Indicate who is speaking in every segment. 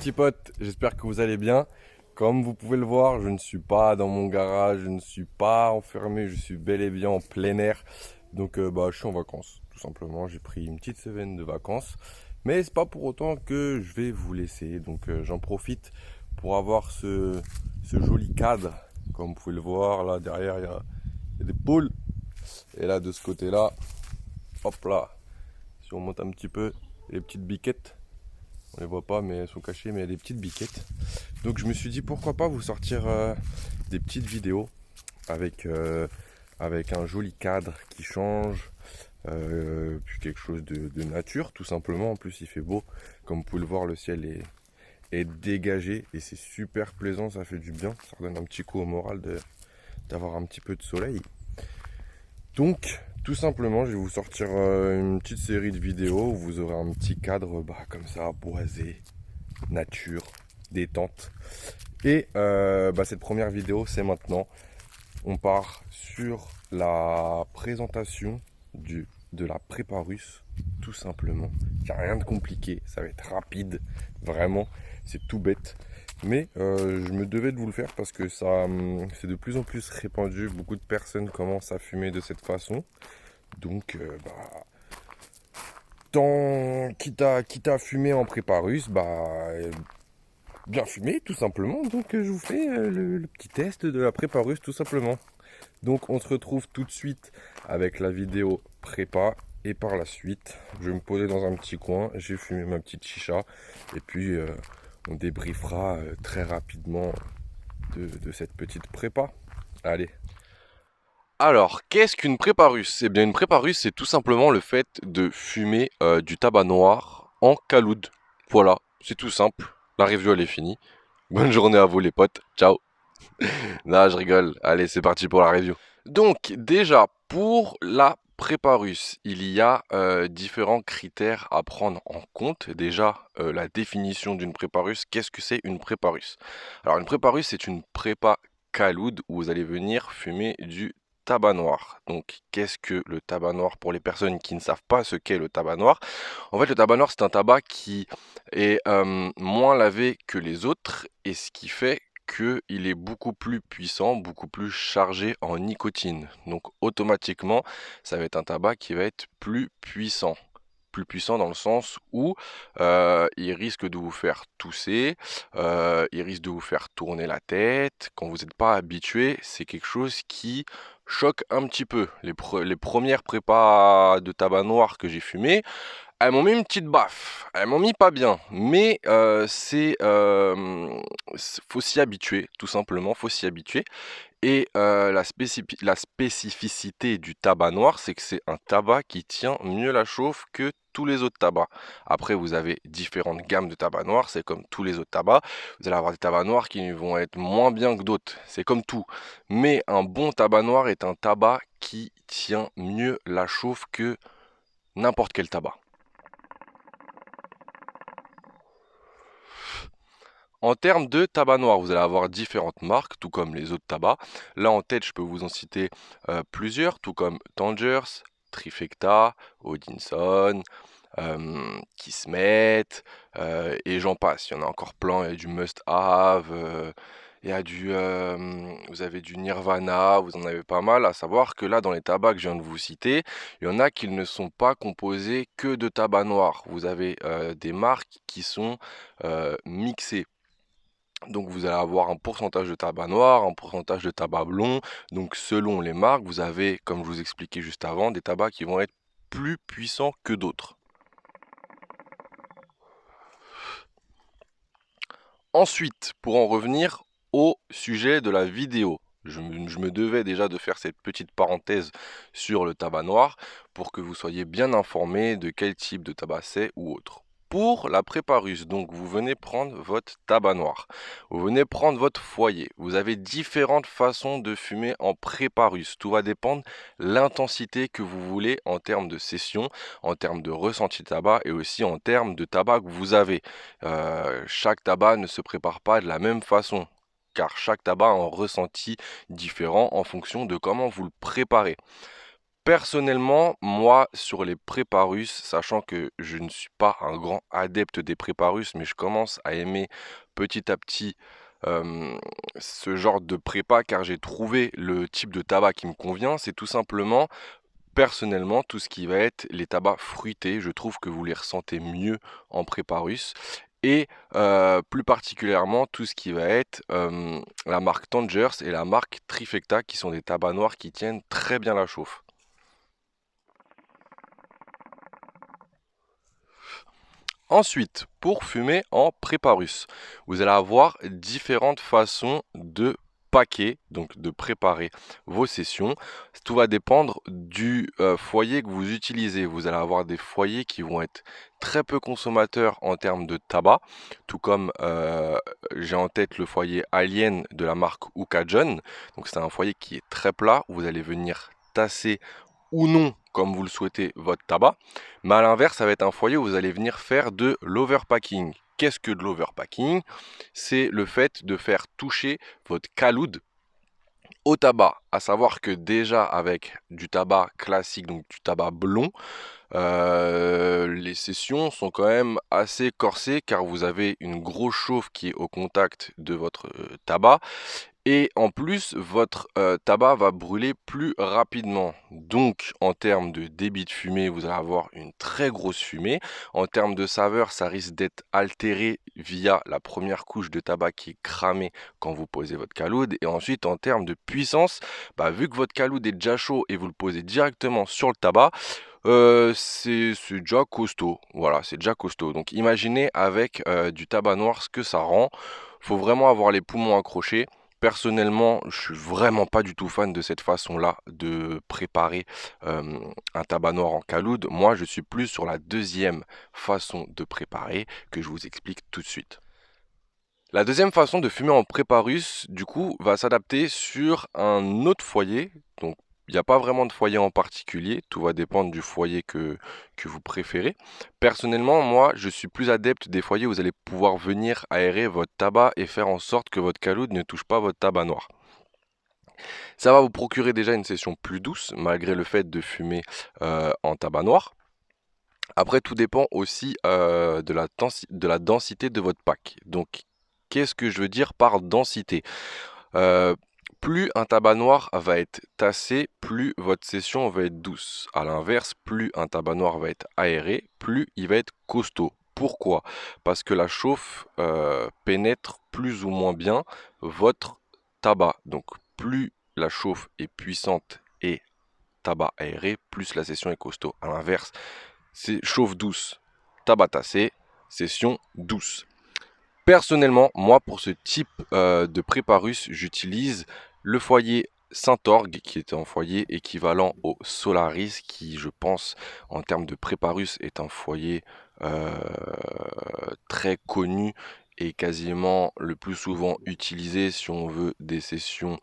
Speaker 1: petits potes, j'espère que vous allez bien. Comme vous pouvez le voir, je ne suis pas dans mon garage, je ne suis pas enfermé, je suis bel et bien en plein air. Donc je suis en vacances, tout simplement. J'ai pris une petite semaine de vacances. Mais c'est pas pour autant que je vais vous laisser. Donc j'en profite pour avoir ce joli cadre. Comme vous pouvez le voir, là derrière il y a des poules. Et là de ce côté-là, hop là, si on monte un petit peu, les petites biquettes. On les voit pas mais elles sont cachées, mais il y a des petites biquettes. Donc je me suis dit pourquoi pas vous sortir des petites vidéos avec un joli cadre qui change, puis quelque chose de nature tout simplement. En plus il fait beau, comme vous pouvez le voir, le ciel est dégagé et c'est super plaisant, ça fait du bien, ça redonne un petit coup au moral d'avoir un petit peu de soleil. Donc tout simplement je vais vous sortir une petite série de vidéos où vous aurez un petit cadre comme ça, boisé, nature, détente. Et cette première vidéo, c'est maintenant. On part sur la présentation de la prépa russe, tout simplement. Il n'y a rien de compliqué, ça va être rapide, vraiment, c'est tout bête. Mais je me devais de vous le faire parce que c'est de plus en plus répandu. Beaucoup de personnes commencent à fumer de cette façon. Donc, quitte à fumer en prépa russe, bien fumé tout simplement. Donc je vous fais le petit test de la prépa russe tout simplement. Donc on se retrouve tout de suite avec la vidéo prépa et par la suite je vais me poser dans un petit coin, j'ai fumé ma petite chicha et puis on débriefera très rapidement de cette petite prépa. Allez. Alors, qu'est-ce qu'une prépa russe? Eh bien, une prépa russe, c'est tout simplement le fait de fumer du tabac noir en caloud. Voilà, c'est tout simple. La review, elle est finie. Bonne journée à vous les potes, ciao. Non, je rigole, allez c'est parti pour la review. Donc déjà, pour la prépa russe, il y a différents critères à prendre en compte. Déjà, la définition d'une prépa russe, qu'est-ce que c'est une prépa russe? Alors une prépa russe, c'est une prépa caloud où vous allez venir fumer du tabac noir. Donc qu'est-ce que le tabac noir pour les personnes qui ne savent pas ce qu'est le tabac noir? En fait, le tabac noir, c'est un tabac qui est moins lavé que les autres et ce qui fait qu'il est beaucoup plus puissant, beaucoup plus chargé en nicotine. Donc automatiquement, ça va être un tabac qui va être plus puissant. Plus puissant dans le sens où il risque de vous faire tousser, il risque de vous faire tourner la tête. Quand vous n'êtes pas habitué, c'est quelque chose qui choque un petit peu. Les premières prépas de tabac noir que j'ai fumé, elles m'ont mis une petite baffe, elles m'ont mis pas bien, mais faut s'y habituer, tout simplement, faut s'y habituer. Et la spécificité du tabac noir, c'est que c'est un tabac qui tient mieux la chauffe que tous les autres tabacs. Après, vous avez différentes gammes de tabac noir, c'est comme tous les autres tabacs. Vous allez avoir des tabacs noirs qui vont être moins bien que d'autres, c'est comme tout. Mais un bon tabac noir est un tabac qui tient mieux la chauffe que n'importe quel tabac. En termes de tabac noir, vous allez avoir différentes marques, tout comme les autres tabacs. Là en tête, je peux vous en citer plusieurs, tout comme Tangers, Trifecta, Odinson, Kismet, et j'en passe. Il y en a encore plein, il y a du Must Have, il y a vous avez du Nirvana, vous en avez pas mal. À savoir que là, dans les tabacs que je viens de vous citer, il y en a qui ne sont pas composés que de tabac noir. Vous avez des marques qui sont mixées. Donc vous allez avoir un pourcentage de tabac noir, un pourcentage de tabac blond. Donc selon les marques, vous avez, comme je vous expliquais juste avant, des tabacs qui vont être plus puissants que d'autres. Ensuite, pour en revenir au sujet de la vidéo, je me devais déjà de faire cette petite parenthèse sur le tabac noir pour que vous soyez bien informés de quel type de tabac c'est ou autre. Pour la prépa russe, donc vous venez prendre votre tabac noir, vous venez prendre votre foyer, vous avez différentes façons de fumer en prépa russe. Tout va dépendre de l'intensité que vous voulez en termes de session, en termes de ressenti de tabac et aussi en termes de tabac que vous avez. Chaque tabac ne se prépare pas de la même façon, car chaque tabac a un ressenti différent en fonction de comment vous le préparez. Personnellement, moi, sur les préparus, sachant que je ne suis pas un grand adepte des préparus, mais je commence à aimer petit à petit euh, ce genre de prépa car j'ai trouvé le type de tabac qui me convient. C'est tout simplement, personnellement, tout ce qui va être les tabacs fruités. Je trouve que vous les ressentez mieux en préparus. Et plus particulièrement tout ce qui va être la marque Tangers et la marque Trifecta qui sont des tabacs noirs qui tiennent très bien la chauffe. Ensuite, pour fumer en préparus, vous allez avoir différentes façons de paquer, donc de préparer vos sessions. Tout va dépendre du foyer que vous utilisez. Vous allez avoir des foyers qui vont être très peu consommateurs en termes de tabac, tout comme j'ai en tête le foyer Alien de la marque Ukajon. Donc c'est un foyer qui est très plat, où vous allez venir tasser ou non, comme vous le souhaitez, votre tabac. Mais à l'inverse, ça va être un foyer où vous allez venir faire de l'overpacking. Qu'est-ce que de l'overpacking? C'est le fait de faire toucher votre caloud au tabac. À savoir que déjà avec du tabac classique, donc du tabac blond, les sessions sont quand même assez corsées car vous avez une grosse chauffe qui est au contact de votre tabac. Et en plus, votre tabac va brûler plus rapidement. Donc, en termes de débit de fumée, vous allez avoir une très grosse fumée. En termes de saveur, ça risque d'être altéré via la première couche de tabac qui est cramée quand vous posez votre caloud. Et ensuite, en termes de puissance, vu que votre caloud est déjà chaud et vous le posez directement sur le tabac, c'est déjà costaud. Voilà, c'est déjà costaud. Donc, imaginez avec du tabac noir ce que ça rend. Faut vraiment avoir les poumons accrochés. Personnellement, je suis vraiment pas du tout fan de cette façon-là de préparer un tabac noir en caloud. Moi, je suis plus sur la deuxième façon de préparer que je vous explique tout de suite. La deuxième façon de fumer en préparus, du coup, va s'adapter sur un autre foyer. Donc, il n'y a pas vraiment de foyer en particulier. Tout va dépendre du foyer que vous préférez. Personnellement, moi, je suis plus adepte des foyers où vous allez pouvoir venir aérer votre tabac et faire en sorte que votre caloud ne touche pas votre tabac noir. Ça va vous procurer déjà une session plus douce, malgré le fait de fumer en tabac noir. Après, tout dépend aussi de la densité de votre pack. Donc, qu'est-ce que je veux dire par densité? Euh, Plus un tabac noir va être tassé, plus votre session va être douce. À l'inverse, plus un tabac noir va être aéré, plus il va être costaud. Pourquoi? Parce que la chauffe pénètre plus ou moins bien votre tabac. Donc, plus la chauffe est puissante et tabac aéré, plus la session est costaud. À l'inverse, c'est chauffe douce, tabac tassé, session douce. Personnellement, moi, pour ce type de préparus, j'utilise le foyer Saint-Orgue, qui est un foyer équivalent au Solaris, qui, je pense, en termes de préparus, est un foyer euh, très connu et quasiment le plus souvent utilisé si on veut des sessions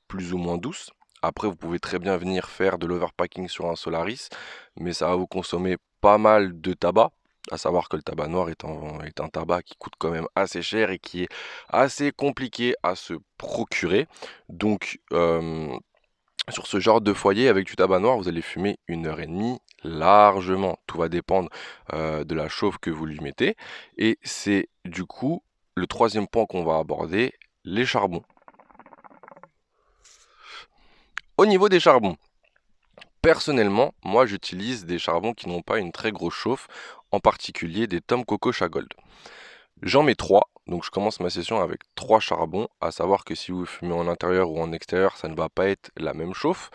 Speaker 1: plus ou moins douces. Après, vous pouvez très bien venir faire de l'overpacking sur un Solaris, mais ça va vous consommer pas mal de tabac. À savoir que le tabac noir est un tabac qui coûte quand même assez cher et qui est assez compliqué à se procurer. Donc, sur ce genre de foyer, avec du tabac noir, vous allez fumer 1 heure et demie largement. Tout va dépendre de la chauffe que vous lui mettez. Et c'est du coup le troisième point qu'on va aborder, les charbons. Au niveau des charbons, personnellement, moi j'utilise des charbons qui n'ont pas une très grosse chauffe, en particulier des Tom Coco Chagold. J'en mets 3, donc je commence ma session avec 3 charbons, à savoir que si vous fumez en intérieur ou en extérieur, ça ne va pas être la même chauffe.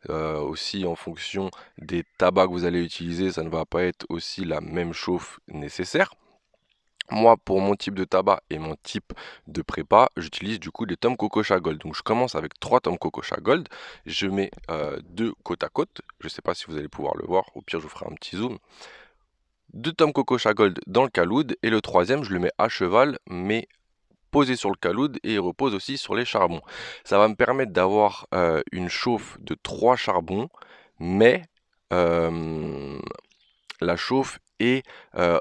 Speaker 1: Aussi en fonction des tabacs que vous allez utiliser, ça ne va pas être aussi la même chauffe nécessaire. Moi, pour mon type de tabac et mon type de prépa, j'utilise du coup des Tom Coco Gold. Donc je commence avec 3 Tom Coco Gold. Je mets 2 côte à côte. Je ne sais pas si vous allez pouvoir le voir. Au pire, je vous ferai un petit zoom. 2 Tom Coco Gold dans le caloud. Et le troisième, je le mets à cheval, mais posé sur le caloud et il repose aussi sur les charbons. Ça va me permettre d'avoir une chauffe de 3 charbons, mais la chauffe est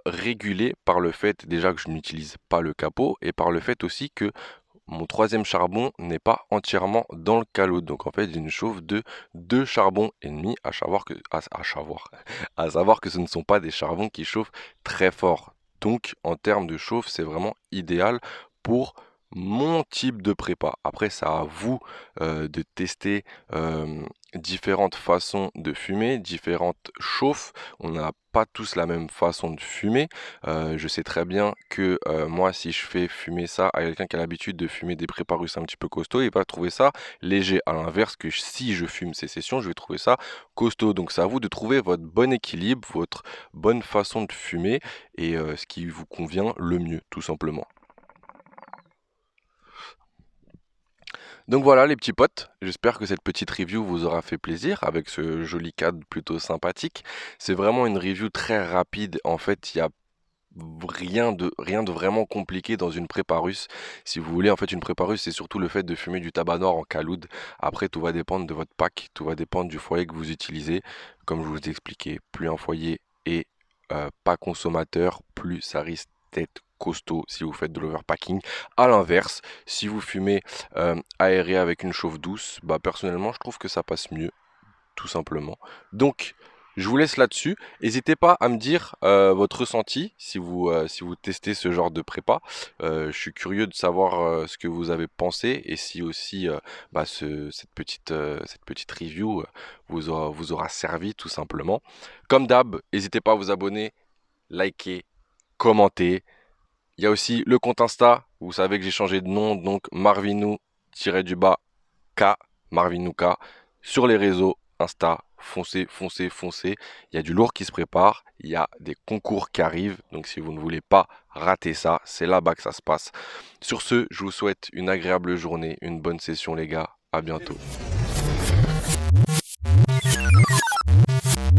Speaker 1: régulée par le fait déjà que je n'utilise pas le capot et par le fait aussi que mon troisième charbon n'est pas entièrement dans le caloud. Donc en fait, j'ai une chauffe de 2 charbons et demi, à savoir que ce ne sont pas des charbons qui chauffent très fort. Donc en termes de chauffe, c'est vraiment idéal pour mon type de prépa. Après, c'est à vous de tester différentes façons de fumer, différentes chauffes. On n'a pas tous la même façon de fumer. Je sais très bien que moi, si je fais fumer ça à quelqu'un qui a l'habitude de fumer des préparus un petit peu costauds, il va trouver ça léger. À l'inverse, que si je fume ces sessions, je vais trouver ça costaud. Donc c'est à vous de trouver votre bon équilibre, votre bonne façon de fumer et ce qui vous convient le mieux, tout simplement. Donc voilà les petits potes, j'espère que cette petite review vous aura fait plaisir avec ce joli cadre plutôt sympathique. C'est vraiment une review très rapide, en fait il y a rien de vraiment compliqué dans une prépa russe. Si vous voulez, en fait, une prépa russe, c'est surtout le fait de fumer du tabac noir en caloud. Après, tout va dépendre de votre pack, tout va dépendre du foyer que vous utilisez. Comme je vous ai expliqué, plus un foyer est pas consommateur, plus ça risque d'être costaud si vous faites de l'overpacking. À l'inverse, si vous fumez aéré avec une chauffe douce, bah personnellement, je trouve que ça passe mieux tout simplement. Donc, je vous laisse là-dessus. N'hésitez pas à me dire votre ressenti si vous testez ce genre de prépa. Je suis curieux de savoir ce que vous avez pensé et si aussi cette petite review vous aura servi tout simplement. Comme d'hab, n'hésitez pas à vous abonner, liker, commenter. Il y a aussi le compte Insta. Vous savez que j'ai changé de nom, donc Marvinou-du-bas K, Marvinou K, sur les réseaux Insta. Foncez, foncez, foncez. Il y a du lourd qui se prépare. Il y a des concours qui arrivent. Donc si vous ne voulez pas rater ça, c'est là-bas que ça se passe. Sur ce, je vous souhaite une agréable journée, une bonne session les gars. À bientôt.